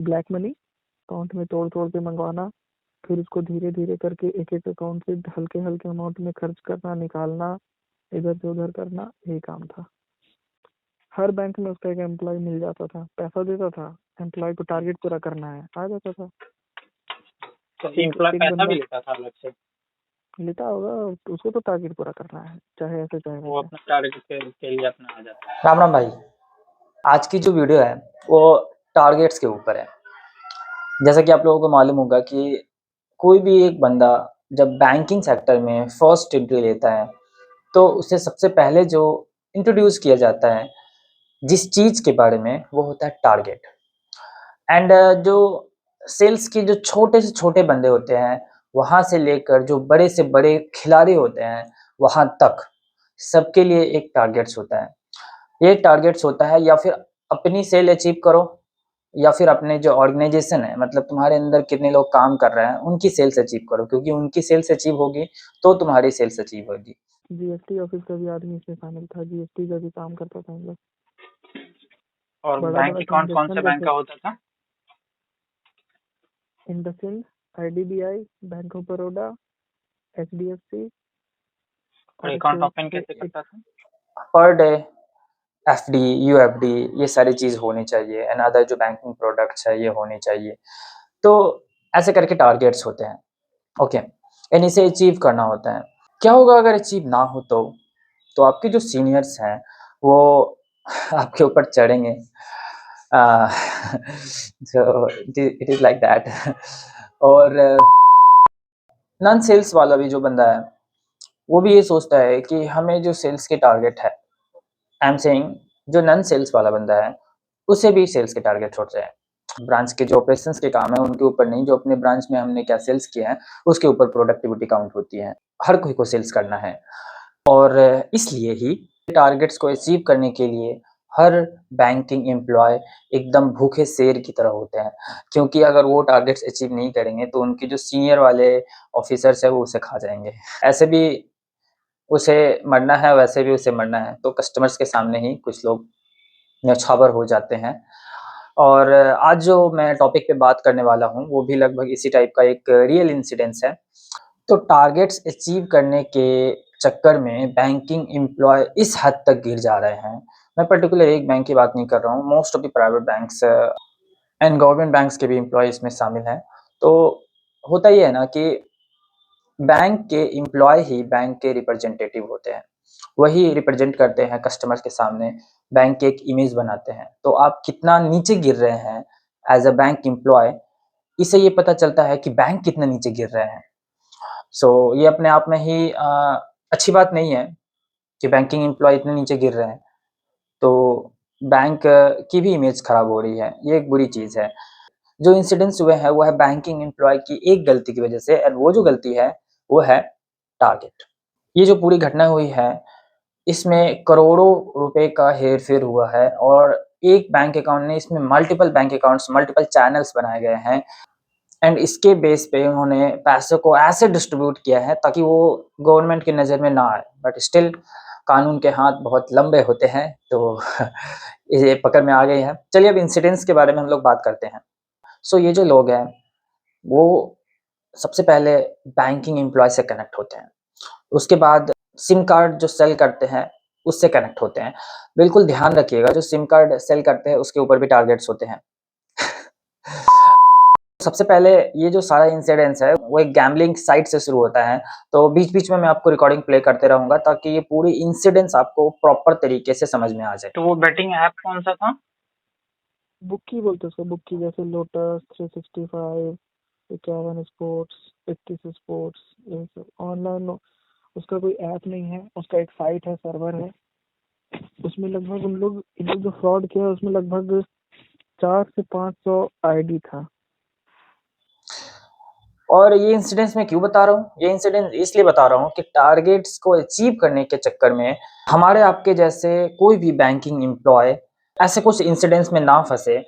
Black money account में तोड़ तोड़ के मंगवाना, फिर उसको धीरे धीरे करके एक एक अकाउंट से हल्के हल्के अमाउंट में खर्च करना, निकालना, इधर से उधर करना, यही काम था। हर बैंक में उसका एक एम्प्लॉय मिल जाता था, पैसा देता था, एम्प्लॉय को टारगेट पूरा करना है, आ जाता था। तो एम्प्लॉय पैसा भी लेता था अलग से? लेता होगा, उसको तो टारगेट पूरा करना है, चाहे ऐसे चाहे वो वैसे। अपना टारगेट के लिए अपना आ जाता है। राम राम भाई, आज की जो वीडियो है वो टारगेट्स के ऊपर है। जैसा कि आप लोगों को मालूम होगा कि कोई भी एक बंदा जब बैंकिंग सेक्टर में फर्स्ट एंट्री लेता है तो उसे सबसे पहले जो इंट्रोड्यूस किया जाता है जिस चीज़ के बारे में, वो होता है टारगेट। एंड जो सेल्स के जो छोटे से छोटे बंदे होते हैं, वहाँ से लेकर जो बड़े से बड़े खिलाड़ी होते हैं वहाँ तक, सबके लिए एक टारगेट्स होता है। ये टारगेट्स होता है या फिर अपनी सेल अचीव करो, या फिर अपने जो ऑर्गेनाइजेशन है, मतलब तुम्हारे अंदर कितने लोग काम कर रहे हैं, उनकी सेल्स अचीव करो, क्योंकि उनकी सेल्स अचीव होगी तो तुम्हारी सेल्स अचीव होगी। जीएसटी ऑफिस का भी आदमी इसमें शामिल था, जीएसटी का भी काम करता था हम लोग। और बड़ा बैंक बड़ा अकाउंट कौन से ट्रांजेक्शन बैंक जैसे का होता था? IndusInd, IDBI, bank of Baroda, HDFC. और और अकाउंट सेल्स ओपन पे कैसे करता था? पर डे एफडी, यूएफडी, ये सारी चीज़ होनी चाहिए, एंड अदर जो बैंकिंग प्रोडक्ट्स है ये होनी चाहिए। तो ऐसे करके टारगेट्स होते हैं, ओके, एंड इसे अचीव करना होता है। क्या होगा अगर अचीव ना हो तो आपके जो सीनियर्स हैं वो आपके ऊपर चढ़ेंगे। So it is like that. और नॉन सेल्स वाला भी जो बंदा है वो भी ये सोचता है कि हमें जो सेल्स के टारगेट है, आई एम सेइंग जो नॉन सेल्स वाला बंदा है उसे भी सेल्स के टारगेट होते हैं। ब्रांच के जो ऑपरेशंस के काम है उनके ऊपर नहीं, जो अपने ब्रांच में हमने क्या सेल्स किया है उसके ऊपर प्रोडक्टिविटी काउंट होती है। हर कोई को सेल्स करना है, और इसलिए ही टारगेट्स को अचीव करने के लिए हर बैंकिंग एम्प्लॉय एकदम भूखे शेर की तरह होते हैं, क्योंकि अगर वो टारगेट्स अचीव नहीं करेंगे तो उनके जो सीनियर वाले ऑफिसर्स है वो उसे खा जाएंगे। ऐसे भी उसे मरना है, वैसे भी उसे मरना है, तो कस्टमर्स के सामने ही कुछ लोग न्यौछावर हो जाते हैं। और आज जो मैं टॉपिक पे बात करने वाला हूँ वो भी लगभग इसी टाइप का एक रियल इंसिडेंस है। तो टारगेट्स अचीव करने के चक्कर में बैंकिंग एम्प्लॉय इस हद तक गिर जा रहे हैं। मैं पर्टिकुलर एक बैंक की बात नहीं कर रहा हूँ, most of the private banks and government banks के भी एम्प्लॉय इसमें शामिल हैं। तो होता ये है ना कि बैंक के एम्प्लॉय ही बैंक के रिप्रेजेंटेटिव होते हैं, वही रिप्रेजेंट करते हैं कस्टमर्स के सामने, बैंक की एक इमेज बनाते हैं। तो आप कितना नीचे गिर रहे हैं एज अ बैंक एम्प्लॉय, इससे ये पता चलता है कि बैंक कितना नीचे गिर रहे हैं। सो ये अपने आप में ही अच्छी बात नहीं है कि बैंकिंग एम्प्लॉय इतने नीचे गिर रहे हैं, तो बैंक की भी इमेज खराब हो रही है, ये एक बुरी चीज़ है। जो इंसिडेंट्स हुए हैं वो है बैंकिंग एम्प्लॉय की एक गलती की वजह से, और वो जो गलती है वो है टारगेट। ये जो पूरी घटना हुई है इसमें करोड़ों रुपए का हेर-फेर हुआ है, और एक बैंक अकाउंट ने इसमें multiple bank accounts, multiple channels बनाए गए हैं, एंड इसके बेस पे उन्होंने पैसों को ऐसे डिस्ट्रीब्यूट किया है ताकि वो गवर्नमेंट की नज़र में ना आए, बट स्टिल कानून के हाथ बहुत लंबे होते हैं, तो ये पकड़ में आ गई है। चलिए अब इंसिडेंट्स के बारे में हम लोग बात करते हैं। सो ये जो लोग हैं वो सबसे पहले बैंकिंग एम्प्लॉय से कनेक्ट होते हैं, उसके बाद सिम कार्ड जो सेल करते हैं उससे कनेक्ट होते हैं। बिल्कुल ध्यान रखिएगा, जो सिम कार्ड सेल करते हैं उसके ऊपर भी टारगेट्स होते हैं। सबसे पहले ये जो सारा इंसिडेंस है वो एक गैम्बलिंग साइट से शुरू होता है, तो बीच-बीच में मैं आपको रिकॉर्डिंग प्ले करते रहूँगा ताकि ये पूरी इंसिडेंस आपको प्रॉपर तरीके से समझ में आ जाए। तो वो बेटिंग ऐप कौन सा था? बुक्की बोलते उसको, बुक्की, जैसे लोटस 365, 51 स्पोर्ट्स, 81 स्पोर्ट्स, ये सब ऑनलाइन। उसका कोई ऐप नहीं है, उसका एक साइट है, सर्वर है। उसमें लगभग इन लोग जो फ्रॉड किया उसमें लगभग 400 से 500 आईडी था। और ये इंसिडेंट्स मैं क्यों बता रहा हूँ, ये इंसिडेंट इसलिए बता रहा हूँ कि टारगेट्स को अचीव करने के चक्कर में हमारे आपके जैसे कोई भी बैंकिंग एम्प्लॉय ऐसे कुछ इंसिडेंट्स में ना फंसे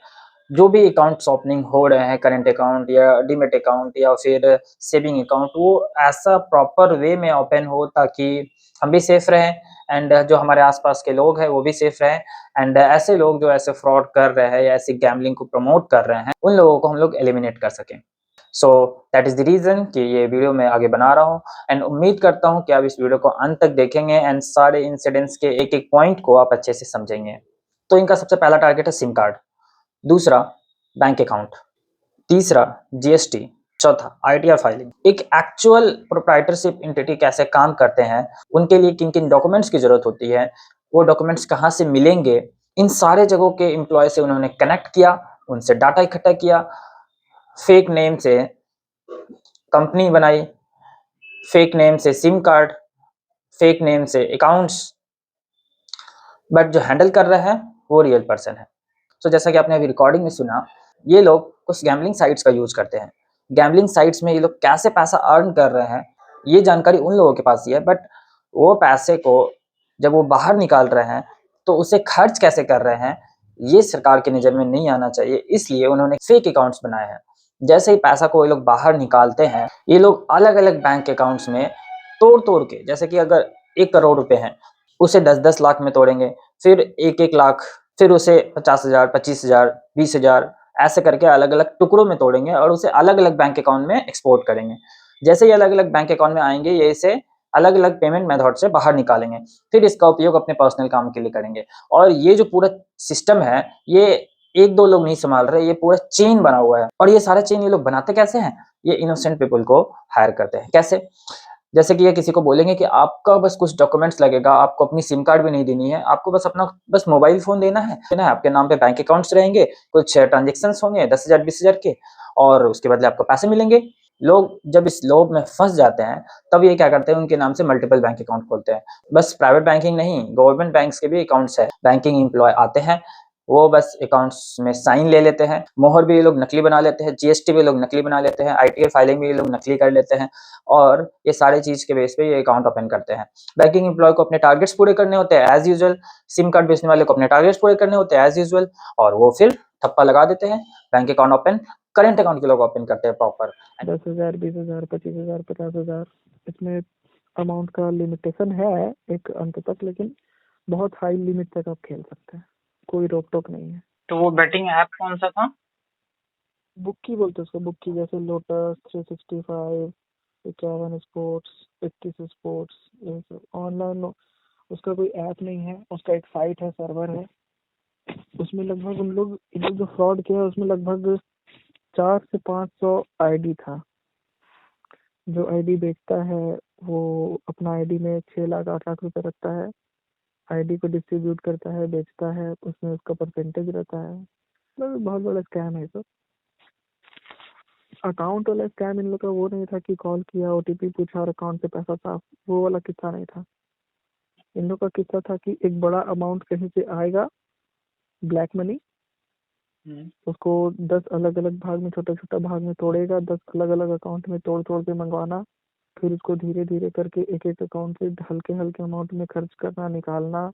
जो भी अकाउंट्स ओपनिंग हो रहे हैं, करंट अकाउंट या डीमैट अकाउंट या फिर सेविंग अकाउंट, वो ऐसा प्रॉपर वे में ओपन हो ताकि हम भी सेफ रहें एंड जो हमारे आसपास के लोग हैं वो भी सेफ रहें एंड ऐसे लोग जो ऐसे फ्रॉड कर रहे हैं या ऐसी गैम्बलिंग को प्रमोट कर रहे हैं उन लोगों को हम लोग एलिमिनेट कर सकें। So that is the reason कि ये वीडियो मैं आगे बना रहा हूँ एंड उम्मीद करता हूँ कि आप इस वीडियो को अंत तक देखेंगे एंड सारे इंसिडेंट्स के एक एक पॉइंट को आप अच्छे से समझेंगे। तो इनका सबसे पहला टारगेट है सिम कार्ड, दूसरा बैंक अकाउंट, तीसरा जीएसटी, चौथा आईटीआर फाइलिंग। एक एक्चुअल प्रोप्राइटरशिप एंटिटी कैसे काम करते हैं, उनके लिए किन किन डॉक्यूमेंट्स की जरूरत होती है, वो डॉक्यूमेंट्स कहाँ से मिलेंगे, इन सारे जगहों के एम्प्लॉय से उन्होंने कनेक्ट किया, उनसे डाटा इकट्ठा किया, फेक नेम से कंपनी बनाई, फेक नेम से सिम कार्ड, फेक नेम से अकाउंट्स, बट जो हैंडल कर रहा है वो रियल पर्सन है। तो जैसा कि आपने अभी रिकॉर्डिंग में सुना, ये लोग कुछ गैम्बलिंग साइट्स का यूज करते हैं। गैम्बलिंग साइट्स में ये लोग कैसे पैसा अर्न कर रहे हैं ये जानकारी उन लोगों के पास ही है, बट वो पैसे को जब वो बाहर निकाल रहे हैं तो उसे खर्च कैसे कर रहे हैं ये सरकार की नज़र में नहीं आना चाहिए, इसलिए उन्होंने फेक अकाउंट्स बनाए हैं। जैसे ही पैसा को ये लोग बाहर निकालते हैं, ये लोग अलग अलग बैंक अकाउंट्स में तोड़ तोड़ के, जैसे कि अगर 1 करोड़ रुपए हैं उसे 10-10 लाख में तोड़ेंगे, फिर 1-1 लाख, फिर उसे 50,000, 25,000, 20,000 ऐसे करके अलग अलग टुकड़ों में तोड़ेंगे और उसे अलग अलग बैंक अकाउंट में एक्सपोर्ट करेंगे। जैसे ही अलग अलग बैंक अकाउंट में आएंगे ये इसे अलग अलग पेमेंट मेथड से बाहर निकालेंगे, फिर इसका उपयोग अपने पर्सनल काम के लिए करेंगे। और ये जो पूरा सिस्टम है ये 1-2 लोग नहीं संभाल रहे, ये पूरा चेन बना हुआ है। और ये सारा चेन ये लोग बनाते कैसे हैं, ये इनोसेंट पीपल को हायर करते हैं। कैसे? जैसे कि ये किसी को बोलेंगे कि आपका बस कुछ डॉक्यूमेंट्स लगेगा, आपको अपनी सिम कार्ड भी नहीं देनी है, आपको बस अपना बस मोबाइल फ़ोन देना है, आपके नाम पे बैंक अकाउंट्स रहेंगे, कुछ ट्रांज़ैक्शंस होंगे 10,000 20,000 के और उसके बदले आपको पैसे मिलेंगे। लोग जब इस लोभ में फँस जाते हैं, तब ये क्या करते हैं, उनके नाम से मल्टीपल बैंक अकाउंट खोलते हैं। बस प्राइवेट बैंकिंग नहीं, गवर्नमेंट बैंक्स के भी अकाउंट्स है। बैंकिंग एम्प्लॉय आते हैं, वो बस अकाउंट्स में साइन ले लेते हैं, मोहर भी ये लोग नकली बना लेते हैं, जीएसटी भी ये लोग नकली बना लेते हैं, आईटीआर फाइलिंग भी ये लोग नकली कर लेते हैं और ये सारी चीज़ के बेस पे ये अकाउंट ओपन करते हैं। बैंकिंग एम्प्लॉय को अपने टारगेट्स पूरे करने होते हैं एज़ यूजुअल, सिम कार्ड बेचने वाले को अपने टारगेट्स पूरे करने होते हैं एज़ यूजुअल और वो फिर ठप्पा लगा देते हैं, bank account open, current account के लोग ओपन करते हैं प्रॉपर। 10,000, 20,000, 25,000, 50,000, इसमें अमाउंट का लिमिटेशन है एक अंत तक, लेकिन बहुत हाई लिमिट तक आप खेल सकते हैं, कोई रोक टोक नहीं है। तो वो बेटिंग ऐप कौन सा था? बुक्की बोलते हैं उसको, बुक्की, जैसे लोटस, 365, 51 स्पोर्ट्स, 31 स्पोर्ट्स, ये सब ऑनलाइन। उसका कोई ऐप नहीं है, उसका एक साइट है, सर्वर है। उसमें लगभग इन लोग जो फ्रॉड किया उसमें लगभग 400 से 500 आईडी था। जो आईडी बेचता है वो अपना आईडी में 6 लाख 8 लाख रुपए रखता है, आईडी को डिस्ट्रीब्यूट करता है, बेचता है, उसमें उसका परसेंटेज रहता है। मतलब बहुत बड़ा स्कैम है सब। अकाउंट वाला स्कैम इन लोग का वो नहीं था कि कॉल किया, ओटीपी पूछा और अकाउंट से पैसा साफ, वो वाला किस्सा नहीं था। इन लोग का किस्सा था कि एक बड़ा अमाउंट कहीं से आएगा, ब्लैक मनी, उसको 10 अलग अलग भाग में, छोटा छोटा भाग में तोड़ेगा, 10 अलग अलग अकाउंट में तोड़ तोड़ के मंगवाना, फिर उसको धीरे धीरे करके एक एक अकाउंट से हल्के हल्के अमाउंट में खर्च करना, निकालना,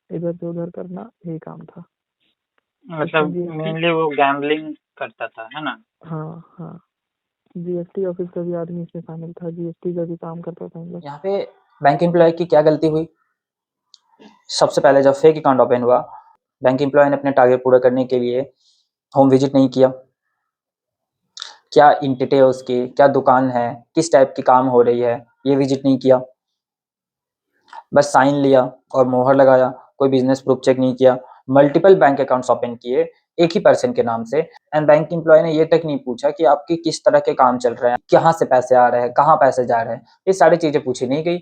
इधर से उधर करना, यही काम था। मतलब मेनली वो गैम्बलिंग करता था, है ना? हाँ हाँ, जीएसटी ऑफिस का भी आदमी इसमें शामिल था, जीएसटी का भी काम करता था इन लोग। यहाँ पे बैंक एम्प्लॉय की क्या गलती हुई? सबसे पहले जब फेक अकाउंट ओपन हुआ, बैंक एम्प्लॉय ने अपने टारगेट पूरा करने के लिए होम विजिट नहीं किया। क्या एंटिटी है उसकी, क्या दुकान है, किस टाइप की काम हो रही है, ये विजिट नहीं किया। बस साइन लिया और मोहर लगाया, कोई बिजनेस प्रूफ चेक नहीं किया। मल्टीपल बैंक अकाउंट्स ओपन किए एक ही पर्सन के नाम से एंड बैंक एम्प्लॉय ने ये तक नहीं पूछा कि आपके किस तरह के काम चल रहे हैं, कहाँ से पैसे आ रहे हैं, कहाँ पैसे जा रहे हैं, ये सारी चीज़ें पूछी नहीं गई।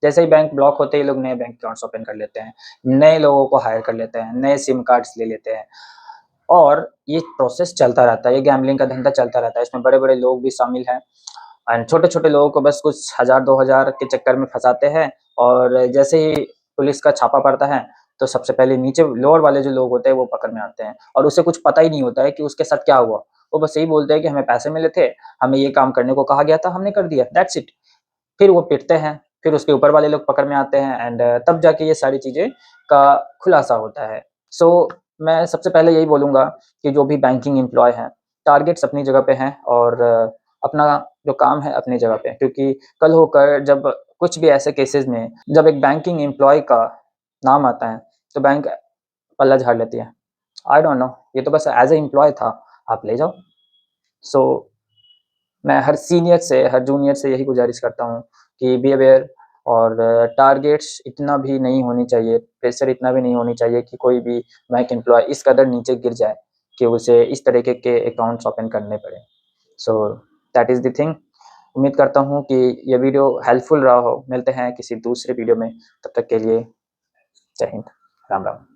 जैसे ही बैंक ब्लॉक होते ही लोग नए बैंक अकाउंट्स ओपन कर लेते हैं, नए लोगों को हायर कर लेते हैं, नए सिम कार्ड्स ले लेते हैं और ये प्रोसेस चलता रहता है। ये गैम्बलिंग का धंधा चलता रहता है, इसमें बड़े-बड़े लोग भी शामिल हैं एंड छोटे-छोटे लोगों को बस कुछ 1000-2000 के चक्कर में फँसाते हैं और जैसे ही पुलिस का छापा पड़ता है, तो सबसे पहले नीचे लोअर वाले जो लोग होते हैं वो पकड़ में आते हैं और उसे कुछ पता ही नहीं होता है कि उसके साथ क्या हुआ। वो बस यही बोलते हैं कि हमें पैसे मिले थे, हमें ये काम करने को कहा गया था, हमने कर दिया, दैट्स इट। फिर वो पिटते हैं, फिर उसके ऊपर वाले लोग पकड़ में आते हैं एंड तब जाके ये सारी चीज़ें का खुलासा होता है। सो मैं सबसे पहले यही बोलूँगा कि जो भी बैंकिंग एम्प्लॉय हैं, टारगेट्स अपनी जगह पे हैं और अपना जो काम है अपनी जगह पे, क्योंकि कल होकर जब कुछ भी ऐसे केसेज़ में जब एक बैंकिंग एम्प्लॉय का नाम आता है, तो बैंक पल्ला झाड़ लेती है। आई डोंट नो, ये तो बस एज़ अ एम्प्लॉय था, आप ले जाओ। सो मैं हर सीनियर से, हर जूनियर से यही गुज़ारिश करता हूँ कि बी अवेयर और टारगेट्स इतना भी नहीं होनी चाहिए, प्रेशर इतना भी नहीं होनी चाहिए कि कोई भी बैंक एम्प्लॉयी इस कदर नीचे गिर जाए कि उसे इस तरीके के अकाउंट्स ओपन करने पड़े। So that is the thing. उम्मीद करता हूँ कि ये वीडियो हेल्पफुल रहा हो। मिलते हैं किसी दूसरे वीडियो में, तब तक के लिए जय हिंद, राम राम।